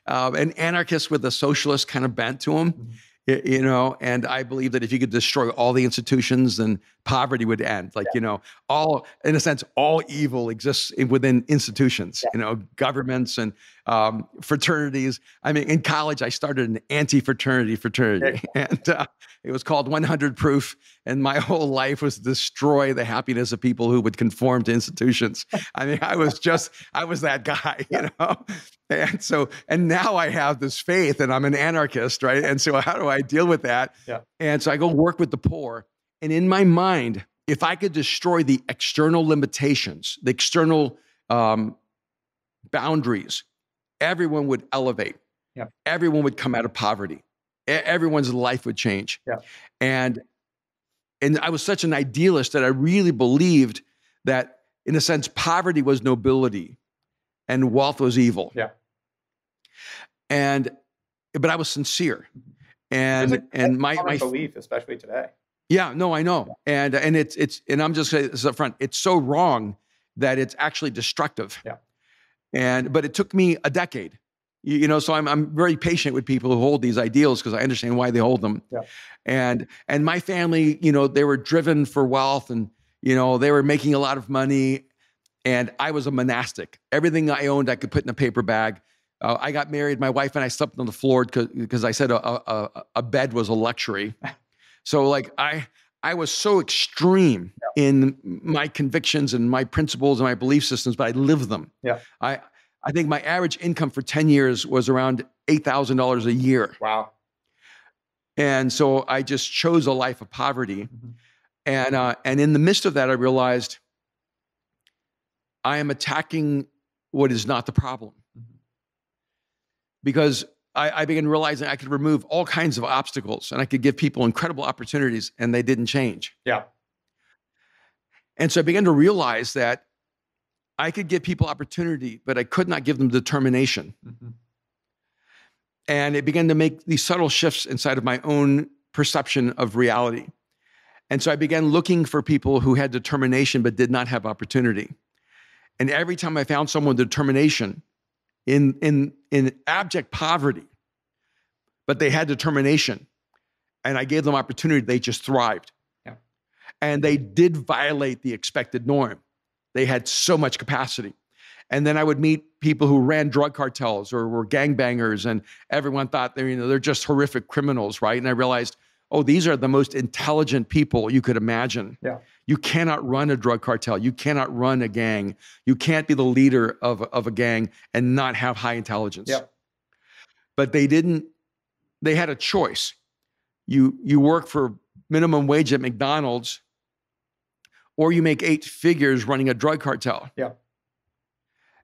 an anarchist with a socialist kind of bent to him, mm-hmm. And I believe that if you could destroy all the institutions, then poverty would end. Like, in a sense, all evil exists within institutions, governments and fraternities. I mean, in college, I started an anti-fraternity, and it was called 100 Proof. And my whole life was to destroy the happiness of people who would conform to institutions. I mean, I was that guy, And now I have this faith and I'm an anarchist, right? And so how do I deal with that? Yeah. And so I go work with the poor. And in my mind, if I could destroy the external limitations, the external boundaries, everyone would elevate. Yeah. Everyone would come out of poverty. Everyone's life would change. Yeah. And I was such an idealist that I really believed that, in a sense, poverty was nobility and wealth was evil. Yeah. But I was sincere. And my belief, especially today. Yeah, no, I know. And I'm just saying this up front, it's so wrong that it's actually destructive. Yeah. But it took me a decade. So I'm very patient with people who hold these ideals because I understand why they hold them. Yeah. And my family, they were driven for wealth and, they were making a lot of money. And I was a monastic. Everything I owned, I could put in a paper bag. I got married. My wife and I slept on the floor because I said a bed was a luxury. So like I was so extreme in my convictions and my principles and my belief systems, but I lived them. Yeah. I think my average income for 10 years was around $8,000 a year. Wow. And so I just chose a life of poverty. Mm-hmm. And in the midst of that, I realized I am attacking what is not the problem. Mm-hmm. Because I began realizing I could remove all kinds of obstacles and I could give people incredible opportunities and they didn't change. Yeah. And so I began to realize that I could give people opportunity, but I could not give them determination. Mm-hmm. And it began to make these subtle shifts inside of my own perception of reality. And so I began looking for people who had determination but did not have opportunity. And every time I found someone with determination in abject poverty, but they had determination, and I gave them opportunity, they just thrived. Yeah. And they did violate the expected norm. They had so much capacity. And then I would meet people who ran drug cartels or were gangbangers, and everyone thought they're just horrific criminals, right? And I realized, oh, these are the most intelligent people you could imagine. Yeah. You cannot run a drug cartel. You cannot run a gang. You can't be the leader of a gang and not have high intelligence. Yeah. But they had a choice. You work for minimum wage at McDonald's, or you make 8 figures running a drug cartel. Yeah.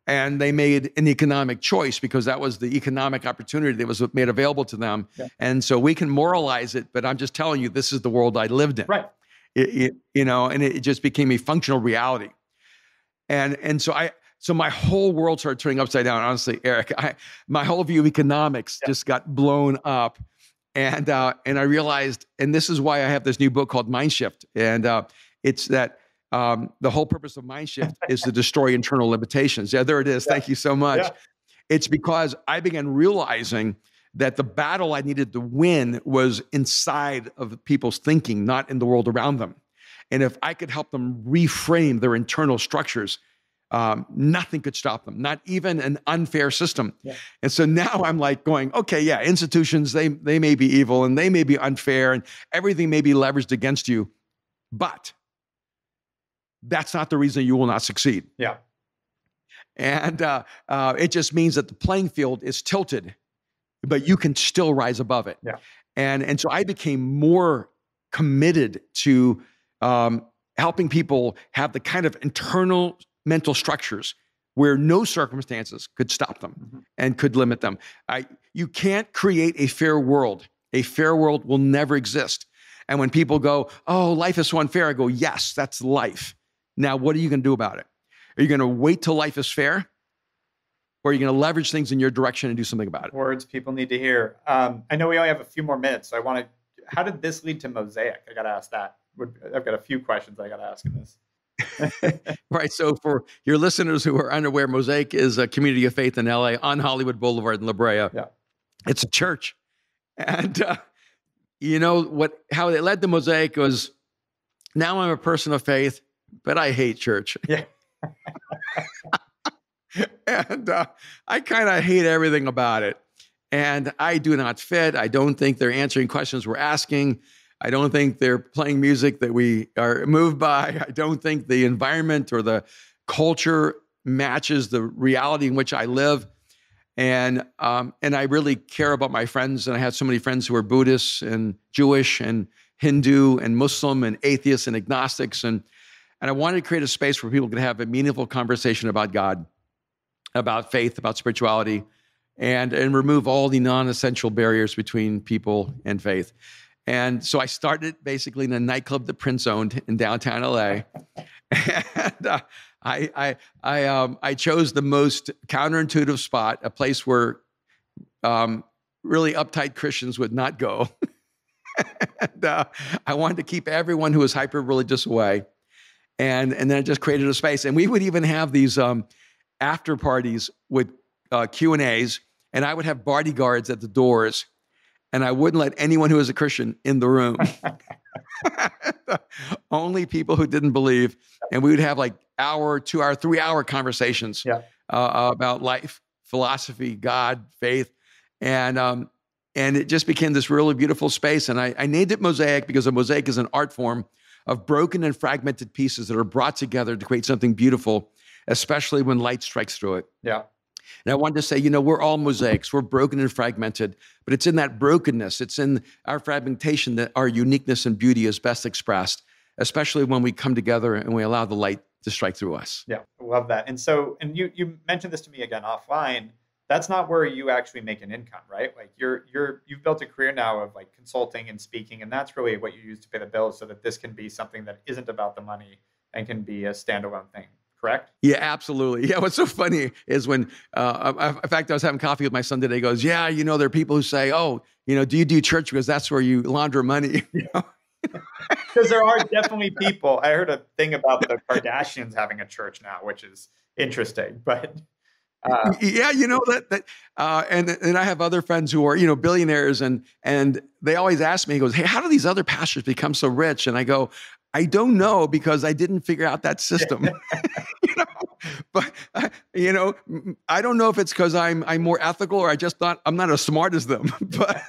And they made an economic choice because that was the economic opportunity that was made available to them. Yeah. And so we can moralize it, but I'm just telling you, this is the world I lived in. Right. And it just became a functional reality. And so my whole world started turning upside down. Honestly, Eric, my whole view of economics just got blown up. And I realized, and this is why I have this new book called Mind Shift. And it's that the whole purpose of Mind Shift is to destroy internal limitations. Yeah, there it is. Yeah. Thank you so much. Yeah. It's because I began realizing that the battle I needed to win was inside of people's thinking, not in the world around them. And if I could help them reframe their internal structures, nothing could stop them, not even an unfair system. Yeah. And so now I'm like going, okay, yeah, institutions, they may be evil and they may be unfair and everything may be leveraged against you, but that's not the reason you will not succeed. Yeah. And it just means that the playing field is tilted, but you can still rise above it. Yeah. And so I became more committed to helping people have the kind of internal mental structures where no circumstances could stop them and could limit them. You can't create a fair world. A fair world will never exist. And when people go, oh, life is so unfair, I go, yes, that's life. Now, what are you going to do about it? Are you going to wait till life is fair? Or are you going to leverage things in your direction and do something about it? Words people need to hear. I know we only have a few more minutes, so how did this lead to Mosaic? I got to ask that. I've got a few questions I got to ask in this. Right. So for your listeners who are unaware, Mosaic is a community of faith in LA on Hollywood Boulevard in La Brea. Yeah. It's a church. And how it led to Mosaic was, now I'm a person of faith, but I hate church. Yeah. And I kind of hate everything about it. And I do not fit. I don't think they're answering questions we're asking. I don't think they're playing music that we are moved by. I don't think the environment or the culture matches the reality in which I live. And I really care about my friends. And I have so many friends who are Buddhists and Jewish and Hindu and Muslim and atheists and agnostics. And I wanted to create a space where people could have a meaningful conversation about God, about faith, about spirituality, and remove all the non-essential barriers between people and faith. And so I started basically in a nightclub that Prince owned in downtown LA. And I chose the most counterintuitive spot, a place where really uptight Christians would not go. And I wanted to keep everyone who was hyper-religious away. And then I just created a space. And we would even have these after parties with Q&As, and I would have bodyguards at the doors, and I wouldn't let anyone who was a Christian in the room. Only people who didn't believe. And we would have like hour, 2 hour, 3 hour conversations about life, philosophy, God, faith. And it just became this really beautiful space. And I named it Mosaic because a mosaic is an art form of broken and fragmented pieces that are brought together to create something beautiful, especially when light strikes through it. Yeah. And I wanted to say, we're all mosaics. We're broken and fragmented, but it's in that brokenness, it's in our fragmentation that our uniqueness and beauty is best expressed, especially when we come together and we allow the light to strike through us. Yeah, I love that. And so, and you mentioned this to me again offline. That's not where you actually make an income, right? Like you've built a career now of like consulting and speaking, and that's really what you use to pay the bills so that this can be something that isn't about the money and can be a standalone thing. Correct? Yeah, absolutely. Yeah, what's so funny is when, in fact, I was having coffee with my son today. He goes, yeah, there are people who say, oh, do you do church because that's where you launder money? Because there are definitely people. I heard a thing about the Kardashians having a church now, which is interesting. But yeah, and I have other friends who are billionaires, and they always ask me. He goes, hey, how do these other pastors become so rich? And I go, I don't know, because I didn't figure out that system. But I don't know if it's because I'm more ethical, or I'm not as smart as them. But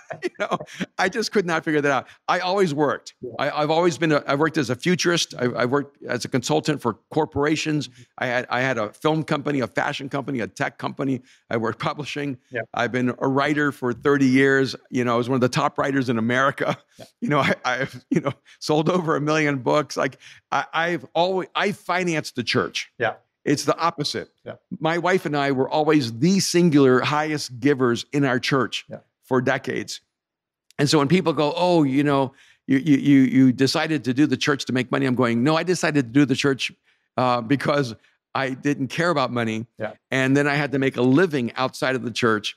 I just could not figure that out. I always worked. I've worked as a futurist. I worked as a consultant for corporations. I had a film company, a fashion company, a tech company. I worked publishing. Yeah. I've been a writer for 30 years. I was one of the top writers in America. Yeah. I've sold over 1 million books. Like I financed the church. Yeah. It's the opposite. Yeah. My wife and I were always the singular highest givers in our church for decades. And so when people go, oh, you decided to do the church to make money, I'm going, no, I decided to do the church because I didn't care about money. Yeah. And then I had to make a living outside of the church.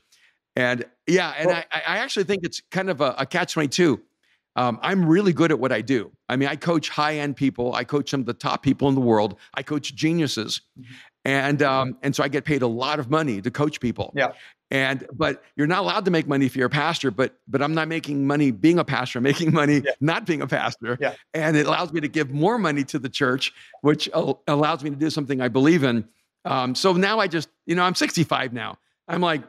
And I actually think it's kind of a catch-22. I'm really good at what I do. I mean, I coach high-end people. I coach some of the top people in the world. I coach geniuses. Mm-hmm. And so I get paid a lot of money to coach people. Yeah. But you're not allowed to make money if you're a pastor, but I'm not making money being a pastor. I'm making money not being a pastor. Yeah. And it allows me to give more money to the church, which allows me to do something I believe in. So now I just, I'm 65 now. I'm like,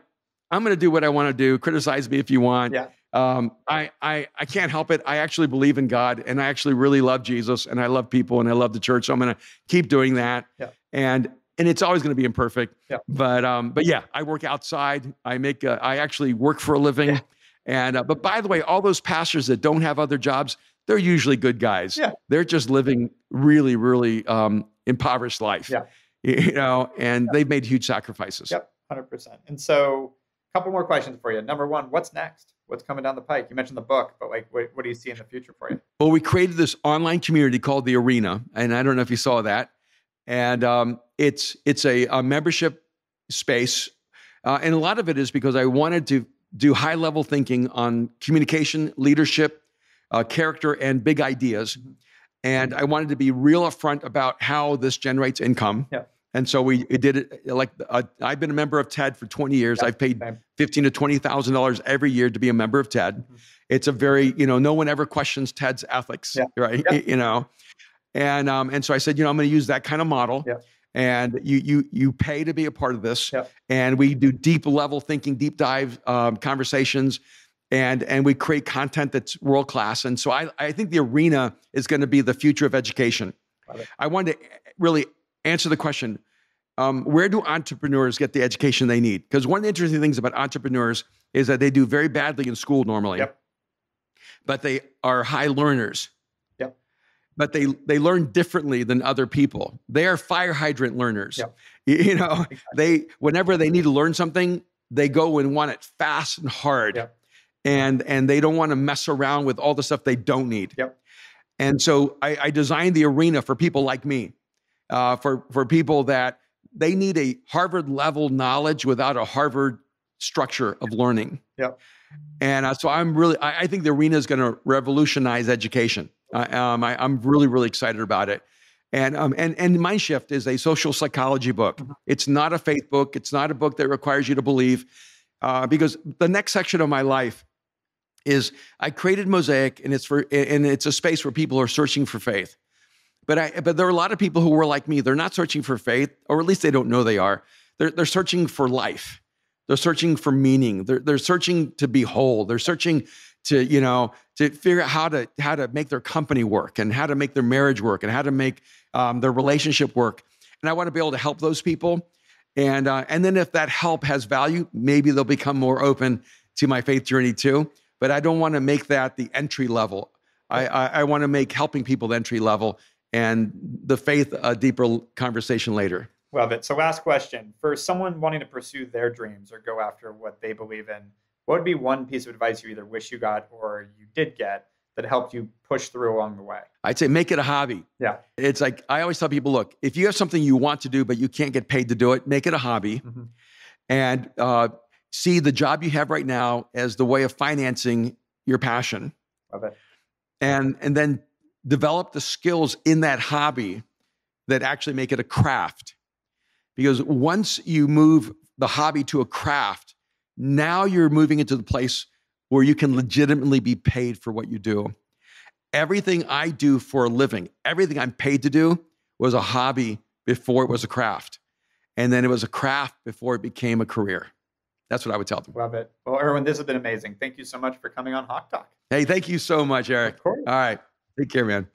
I'm going to do what I want to do. Criticize me if you want. Yeah. I can't help it. I actually believe in God, and I actually really love Jesus, and I love people, and I love the church. So I'm going to keep doing that. Yeah. And it's always going to be imperfect. Yeah. But yeah, I work outside. I actually work for a living. Yeah. But by the way, all those pastors that don't have other jobs, they're usually good guys. Yeah. They're just living really, really impoverished life. Yeah. And they've made huge sacrifices. Yep, 100%. And so a couple more questions for you. Number one, what's next? What's coming down the pike? You mentioned the book, but what do you see in the future for you? Well, we created this online community called The Arena, and I don't know if you saw that. And it's a membership space, and a lot of it is because I wanted to do high-level thinking on communication, leadership, character, and big ideas. Mm-hmm. And I wanted to be real upfront about how this generates income. Yeah. And so we did it I've been a member of TED for 20 years. I've paid $15,000 to $20,000 every year to be a member of TED. Mm-hmm. It's a very, no one ever questions TED's ethics, right? Yeah. And so I said, I'm going to use that kind of model. Yeah. And you pay to be a part of this. Yeah. And we do deep level thinking, deep dive conversations, and we create content that's world class. And so I think the Arena is going to be the future of education. I wanted to really answer the question, where do entrepreneurs get the education they need? Because one of the interesting things about entrepreneurs is that they do very badly in school normally, but they are high learners. But they learn differently than other people. They are fire hydrant learners. Exactly. Whenever they need to learn something, they go and want it fast and hard. And they don't want to mess around with all the stuff they don't need. And so I designed the Arena for people like me, for people that they need a Harvard level knowledge without a Harvard structure of learning. And so I think the Arena is going to revolutionize education. I'm really, really excited about it. And Mindshift is a social psychology book. Mm-hmm. It's not a faith book. It's not a book that requires you to believe, because the next section of my life is I created Mosaic, and it's a space where people are searching for faith. But there are a lot of people who were like me. They're not searching for faith, or at least they don't know they are. They're searching for life. They're searching for meaning. They're searching to be whole. They're searching to figure out how to make their company work, and how to make their marriage work, and how to make their relationship work. And I want to be able to help those people. And then if that help has value, maybe they'll become more open to my faith journey too. But I don't want to make that the entry level. I want to make helping people the entry level, and the faith a deeper conversation later. Love it. So last question. For someone wanting to pursue their dreams or go after what they believe in, what would be one piece of advice you either wish you got or you did get that helped you push through along the way? I'd say make it a hobby. Yeah. It's like, I always tell people, look, if you have something you want to do, but you can't get paid to do it, make it a hobby. Mm-hmm. And see the job you have right now as the way of financing your passion. Love it. And then develop the skills in that hobby that actually make it a craft. Because once you move the hobby to a craft, now you're moving into the place where you can legitimately be paid for what you do. Everything I do for a living, everything I'm paid to do was a hobby before it was a craft. And then it was a craft before it became a career. That's what I would tell them. Love it. Well, Erwin, this has been amazing. Thank you so much for coming on HawkeTalk. Hey, thank you so much, Eric. Of course. All right. Take care, man.